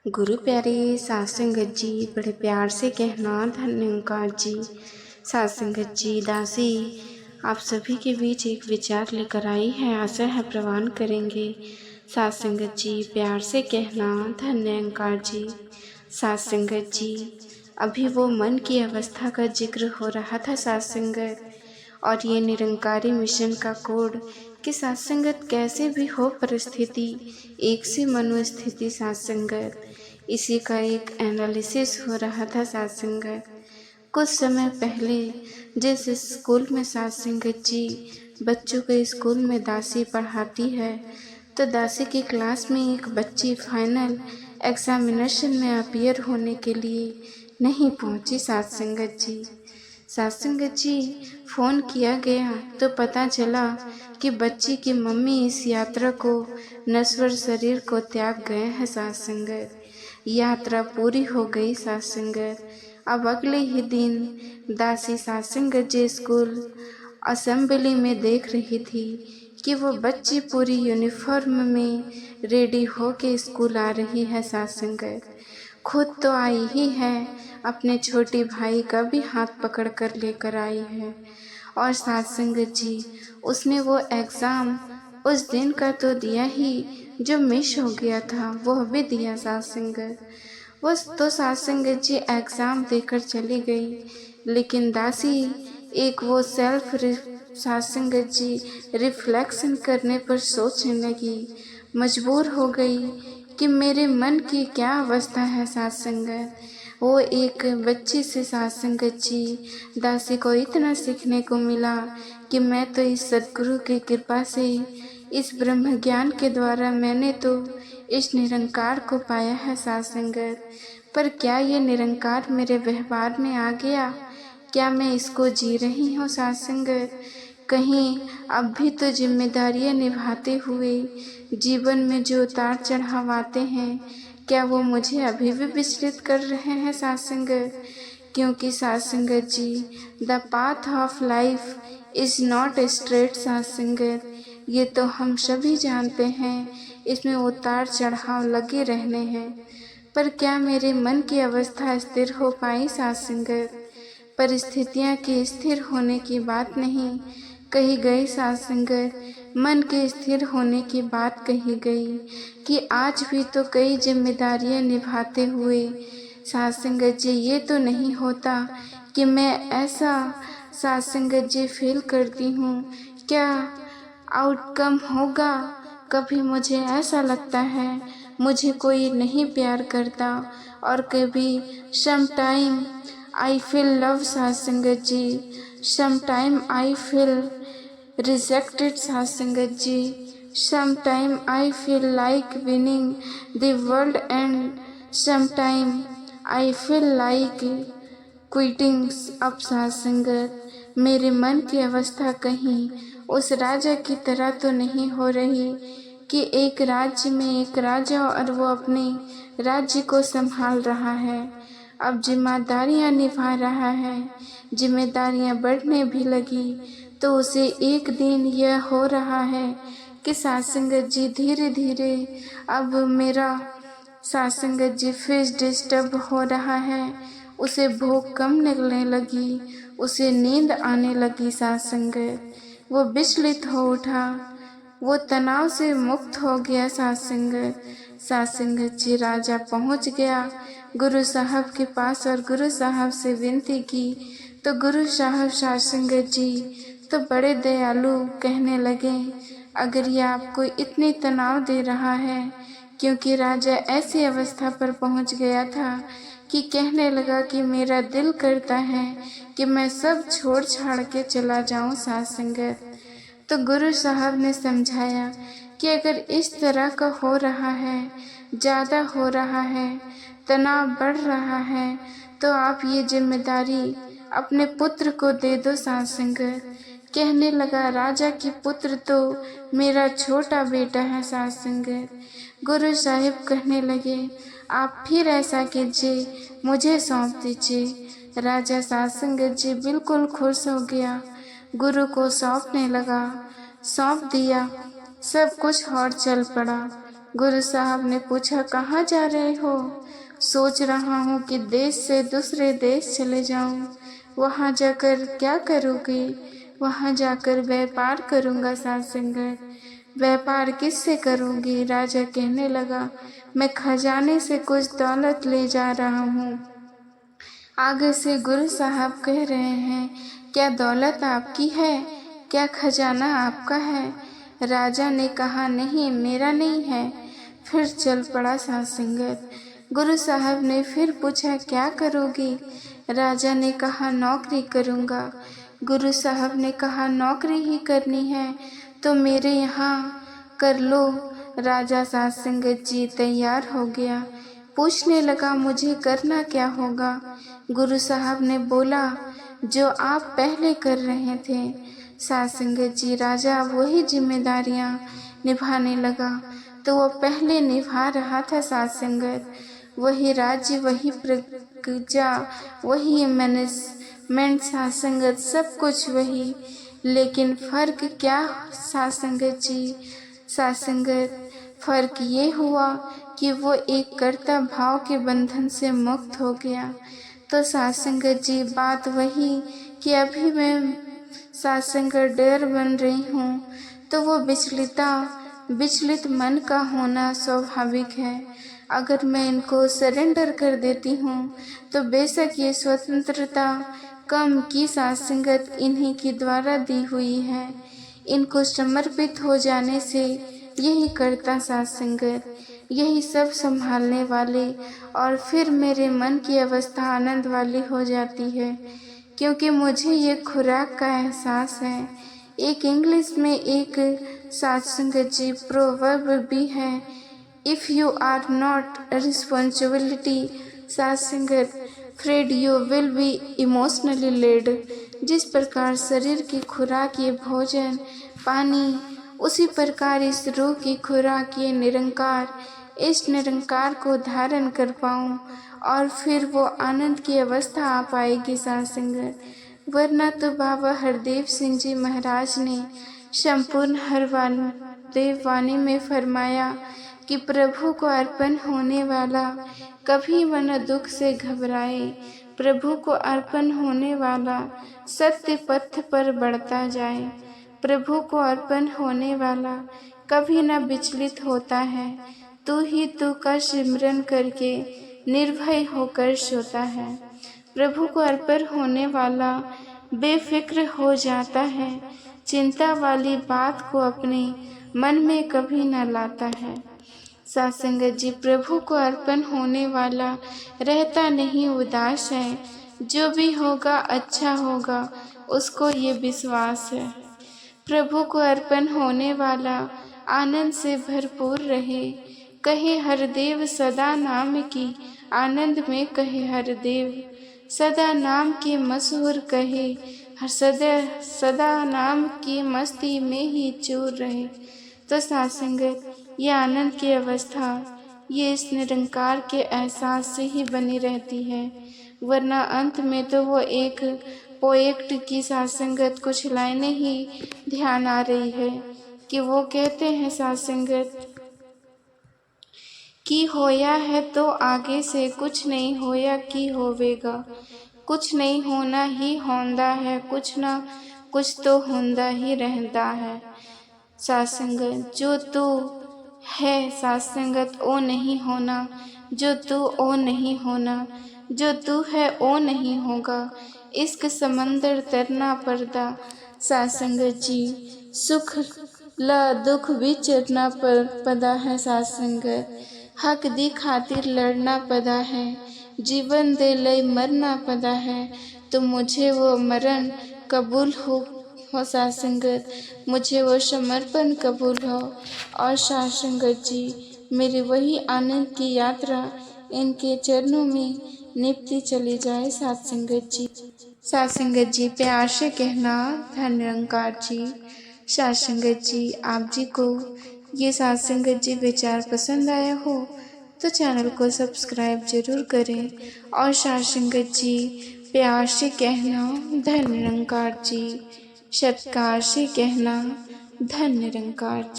गुरु प्यारे साध संगत जी, बड़े प्यार से कहना धन्यवाद जी। साध संगत जी, दासी आप सभी के बीच एक विचार लेकर आई है, आशा है प्रवान करेंगे। साध संगत जी, प्यार से कहना धन्यवाद जी। साध संगत जी, अभी वो मन की अवस्था का जिक्र हो रहा था साध संगत, और ये निरंकारी मिशन का कोड कि साध संगत कैसे भी हो परिस्थिति, एक सी मनोस्थिति साध संगत, इसी का एक एनालिसिस हो रहा था साध संगत। कुछ समय पहले जिस स्कूल में साध संगत जी बच्चों के स्कूल में दासी पढ़ाती है, तो दासी की क्लास में एक बच्ची फाइनल एग्जामिनेशन में अपीयर होने के लिए नहीं पहुंची साध संगत जी। साध संगत जी, फ़ोन किया गया तो पता चला कि बच्ची की मम्मी इस यात्रा को नश्वर शरीर को त्याग गए हैं साध संगत। यात्रा पूरी हो गई साध संगत। अब अगले ही दिन दासी साध संगत जी स्कूल असेंबली में देख रही थी कि वो बच्ची पूरी यूनिफॉर्म में रेडी होके स्कूल आ रही है साध संगत। खुद तो आई ही है, अपने छोटे भाई का भी हाथ पकड़ कर लेकर आई है। और साध संगत जी, उसने वो एग्ज़ाम उस दिन का तो दिया ही, जो मिस हो गया था वह भी दिया साध संगत। वो तो साध संगत जी एग्ज़ाम देकर चली गई, लेकिन दासी एक वो साध संगत जी रिफ्लेक्शन करने पर सोचने लगी, मजबूर हो गई कि मेरे मन की क्या अवस्था है साध संगत। वो एक बच्ची से साध संगत जी दासी को इतना सीखने को मिला कि मैं तो इस सद्गुरु की कृपा से, इस ब्रह्म ज्ञान के द्वारा मैंने तो इस निरंकार को पाया है साध संगत। पर क्या ये निरंकार मेरे व्यवहार में आ गया? क्या मैं इसको जी रही हूँ साध संगत? कहीं अब भी तो जिम्मेदारियां निभाते हुए जीवन में जो उतार चढ़ाव आते हैं, क्या वो मुझे अभी भी विचलित कर रहे हैं साध संगत? क्योंकि Sadh Sangat ji, the path of life is not straight Sadh Sangat, ये तो हम सभी जानते हैं, इसमें उतार चढ़ाव लगे रहने हैं। पर क्या मेरे मन की अवस्था स्थिर हो पाई साध संगत? परिस्थितियाँ के स्थिर होने की बात नहीं कही गई साध संगत, मन के स्थिर होने की बात कही गई कि आज भी तो कई जिम्मेदारियां निभाते हुए साध संगत जी ये तो नहीं होता कि मैं ऐसा साध संगत जी फील करती हूँ, क्या आउटकम होगा? कभी मुझे ऐसा लगता है मुझे कोई नहीं प्यार करता, और कभी समटाइम आई फील लव साध संगत जी, समटाइम आई फील rejected साध संगत जी, sometime I feel like winning the world and sometime I feel like quitting अब साध संगत। मेरे मन की अवस्था कहीं उस राजा की तरह तो नहीं हो रही कि एक राज्य में एक राजा और वो अपने राज्य को संभाल रहा है, अब जिम्मेदारियां निभा रहा है, जिम्मेदारियां बढ़ने भी लगी तो उसे एक दिन यह हो रहा है कि साध संगत जी धीरे धीरे अब मेरा साध संगत जी फेस डिस्टर्ब हो रहा है, उसे भूख कम लगने लगी, उसे नींद आने लगी साध संगत, वो विचलित हो उठा, वो तनाव से मुक्त हो गया साध संगत। साध संगत जी राजा पहुंच गया गुरु साहब के पास और गुरु साहब से विनती की, तो गुरु साहब साध संगत जी तो बड़े दयालु कहने लगे, अगर ये आपको इतनी तनाव दे रहा है, क्योंकि राजा ऐसी अवस्था पर पहुंच गया था कि कहने लगा कि मेरा दिल करता है कि मैं सब छोड़ छाड़ के चला जाऊं साध संगत। तो गुरु साहब ने समझाया कि अगर इस तरह का हो रहा है, ज़्यादा हो रहा है, तनाव बढ़ रहा है, तो आप ये जिम्मेदारी अपने पुत्र को दे दो साध संगत। कहने लगा, राजा की पुत्र तो मेरा छोटा बेटा है साध संगत। गुरु साहिब कहने लगे, आप फिर ऐसा कीजिए, मुझे सौंप दीजिए। राजा साध संगत जी बिल्कुल खुश हो गया, गुरु को सौंपने लगा, सौंप दिया, सब कुछ और चल पड़ा। गुरु साहब ने पूछा, कहाँ जा रहे हो? सोच रहा हूँ कि देश से दूसरे देश चले जाऊँ। वहाँ जाकर क्या करोगे? वहाँ जाकर व्यापार करूँगा साध संगत। व्यापार किससे करूँगी? राजा कहने लगा, मैं खजाने से कुछ दौलत ले जा रहा हूँ। आगे से गुरु साहब कह रहे हैं, क्या दौलत आपकी है? क्या खजाना आपका है? राजा ने कहा, नहीं, मेरा नहीं है। फिर चल पड़ा साध संगत। गुरु साहब ने फिर पूछा, क्या करोगी? राजा ने कहा, नौकरी करूँगा। गुरु साहब ने कहा, नौकरी ही करनी है तो मेरे यहाँ कर लो। राजा साध संगत जी तैयार हो गया। पूछने लगा, मुझे करना क्या होगा? गुरु साहब ने बोला, जो आप पहले कर रहे थे। साध संगत जी राजा वही जिम्मेदारियां निभाने लगा तो वो पहले निभा रहा था। साध संगत वही राज्य, वही प्रजा, वही मैनेजमेंट, साध संगत सब कुछ वही, लेकिन फर्क क्या साध संगत जी? साध संगत फर्क ये हुआ कि वो एक कर्ता भाव के बंधन से मुक्त हो गया। तो साध संगत जी बात वही कि अभी मैं साध संगत डर बन रही हूँ, तो वो विचलित मन का होना स्वाभाविक है। अगर मैं इनको सरेंडर कर देती हूँ तो बेशक ये स्वतंत्रता कम की साध संगत इन्हीं के द्वारा दी हुई है। इनको समर्पित हो जाने से यही करता साध संगत, यही सब संभालने वाले, और फिर मेरे मन की अवस्था आनंद वाली हो जाती है, क्योंकि मुझे ये खुराक का एहसास है। एक इंग्लिश में एक साध संगत जी प्रोवर्ब भी है, if you are not responsibility साध संगत fed you will be emotionally led. जिस प्रकार शरीर की खुराक ये भोजन पानी, उसी प्रकार इस रूह की खुराक ये निरंकार, इस निरंकार को धारण कर पाऊँ और फिर वो आनंद की अवस्था आ पाएगी साध संगत। वरना तो बाबा हरदेव सिंह जी महाराज ने संपूर्ण हरदेव वाणी में फरमाया कि प्रभु को अर्पण होने वाला कभी मन दुख से घबराए, प्रभु को अर्पण होने वाला सत्य पथ पर बढ़ता जाए, प्रभु को अर्पण होने वाला कभी न विचलित होता है, तू ही तू का सिमरन करके निर्भय होकर सोता है। प्रभु को अर्पण होने वाला बेफिक्र हो जाता है, चिंता वाली बात को अपने मन में कभी न लाता है। साध संगत जी प्रभु को अर्पण होने वाला रहता नहीं उदास है, जो भी होगा अच्छा होगा उसको ये विश्वास है। प्रभु को अर्पण होने वाला आनंद से भरपूर रहे, कहे हरदेव सदा नाम की, आनंद में कहे हरदेव सदा नाम की मशहूर कहे, सदा नाम की मस्ती में ही चूर रहे। तो साध संगत ये आनंद की अवस्था ये इस निरंकार के एहसास से ही बनी रहती है, वरना अंत में तो वो एक पोएट की साध संगत कुछ लाइनें ही ध्यान आ रही है कि वो कहते हैं साध संगत कि होया है तो आगे से कुछ नहीं होया कि होवेगा, कुछ नहीं होना ही होंदा है, कुछ ना कुछ तो होंदा ही रहता है। साध संगत जो तू है साध संगत ओ नहीं होना, जो तू ओ नहीं होना, जो तू है ओ नहीं होगा, इश्क समंदर तरना पड़ता। साध संगत जी सुख ला दुख भी चरना पदा है। साध संगत हक दी खातिर लड़ना पदा है, जीवन दे लई मरना पदा है, तो मुझे वो मरण कबूल हो साध संगत, मुझे वो समर्पण कबूल हो। और साध संगत जी मेरी वही आनंद की यात्रा इनके चरणों में निपटी चली जाए। साध संगत जी साध संगत जी प्यार से कहना धन निरंकार जी। साध संगत जी आप जी को ये साध संगत जी विचार पसंद आया हो तो चैनल को सब्सक्राइब जरूर करें, और साध संगत जी प्यार से कहना धन निरंकार जी, सत्कार से कहना धन निरंकार जी।